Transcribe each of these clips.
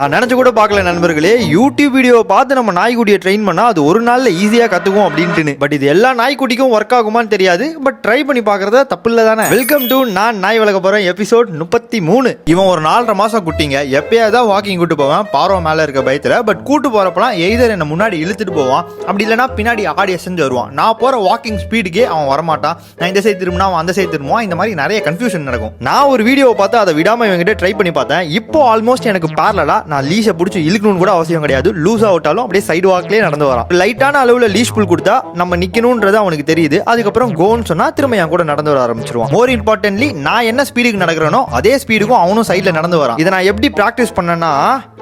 நான் நினைச்சு கூட பார்க்கல நண்பர்களே, யூடியூப் வீடியோவை பார்த்து நம்ம நாய்க்குட்டியை ட்ரெயின் பண்ணா அது ஒரு நாள்ல ஈஸியா கத்துக்கும் அப்படின்ட்டு. பட் இது எல்லா நாய்க்குட்டிக்கும் ஒர்க் ஆகுமான்னு தெரியாது. பட் ட்ரை பண்ணி பாக்குறத தப்பு இல்ல தானே. வெல்கம் டு நான் நாய் வளர்க்க போறேன் எபிசோட் 33. இவன் ஒரு 4.5 மாசம் குட்டிங்க. எப்பயாவது வாக்கிங் கூட்டு போவேன் பார்வை மேல இருக்க பயத்துல. பட் கூட்டு போறப்பலாம் எய்தர் என்ன முன்னாடி இழுத்துட்டு போவான், அப்படி இல்லைன்னா பின்னாடி ஆடி செஞ்சு வருவான். நான் போற வாக்கிங் ஸ்பீடுக்கே அவன் வரமாட்டான். நான் இந்த சைடு திரும்பினா அவன் அந்த சைடு திரும்புவான். இந்த மாதிரி நிறைய கன்ஃபியூஷன் நடக்கும். நான் ஒரு வீடியோவை பார்த்து அதை விடாம இவங்கிட்ட ட்ரை பண்ணி பார்த்தேன். இப்போ ஆல்மோஸ்ட் எனக்கு பேரலா நான் லீஷை பிடிச்சி இழுக்கணும்னு கூட அவசியம் கிடையாது. லூஸ் ஆகட்டாலும் அப்படியே சைடு வாக்லேயே நடந்து வரான். லைட்டான அளவுல லீஷ் புல் கொடுத்தா நம்ம நிக்கணும்ன்றது அவனுக்கு தெரியுது. அதுக்கப்புறம் கோன்னு சொன்னா திரும்ப என் கூட நடந்து வர ஆரம்பிச்சிருவான். மோர் இம்பார்ட்டன்ட்லி நான் என்ன ஸ்பீடுக்கு நடக்கிறனோ அதே ஸ்பீடுக்கும் அவனும் சைட்ல நடந்து வரான். இதை நான் எப்படி பிராக்டிஸ் பண்ணேன்னா,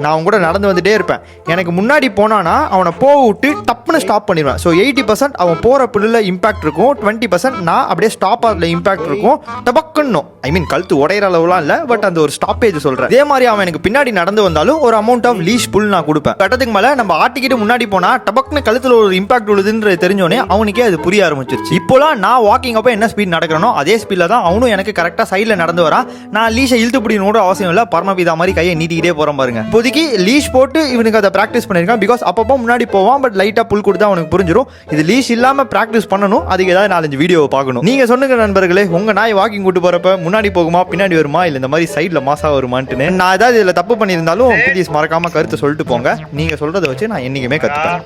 நான் அவன் கூட நடந்து வந்துட்டே இருப்பேன். எனக்கு முன்னாடி போனானா அவனை போக விட்டு டப்புன்னு ஸ்டாப் பண்ணிடுவேன். ஸோ 80% அவன் போற புல்லுல இம்பாக்ட் இருக்கும், 20% நான் அப்படியே ஸ்டாப் ஆகுதுல இம்பாக்ட் இருக்கும். டபக்குன்னு ஐ மீன் கழுத்து உடையிற அளவுலாம் இல்ல, பட் அந்த ஒரு ஸ்டாப்பேஜ் சொல்றேன். இதே மாதிரி அவன் எனக்கு பின்னாடி நடந்து வந்தாலும் ஒரு அமௌண்ட் ஆஃப் லீஷ் புல் நான் கொடுப்பேன். கட்டத்துக்கு மேல நம்ம ஆட்டிக்கிட்டு முன்னாடி போனா டபக்குன்னு கழுத்துல ஒரு இம்பாக்ட் உள்ளதுன்றது தெரிஞ்சோடனே அவனுக்கே அது புரிய ஆரம்பிச்சிருச்சு. இப்போலாம் நான் வாக்கிங் அப்போ என்ன ஸ்பீட் நடக்கிறனோ அதே ஸ்பீட்ல தான் அவனும் எனக்கு கரெக்டா சைட்ல நடந்து வரான். நான் லீஷை இழுத்து பிடிக்கணும் கூட அவசியம் இல்ல, பரமபிதா மாதிரி கையை நீட்டிக்கிட்டே போறேன் பாருங்க. இப்போதைக்கு லீஷ் போட்டு இவனுக்கு அதை பிராக்டிஸ் பண்ணிருக்கான். பிகாஸ் அப்பப்போ முன்னாடி போவான், பட் லைட்டா புல் கொடுத்தா அவனுக்கு புரிஞ்சிடும். இது லீஷ் இல்லாம பிராக்டிஸ் பண்ணணும். அதுக்கு ஏதாவது 4-5 வீடியோவை பார்க்கணும். நீங்க சொன்னுங்க நண்பர்களே, உங்க நாய் வாக்கிங் கூட்டு போறப்ப முன்னாடி போகுமா பின்னாடி வருமா இல்ல இந்த மாதிரி சைட்ல மாசா வருமான்னு. நான் ஏதாவது இதுல தப்பு பண்ணியிருந்தாலும் ப்ளீஸ் மறக்காம கருத்து சொல்லிட்டு போங்க. நீங்க சொல்றதை வச்சு நான் என்னைக்குமே கத்துப்பேன்.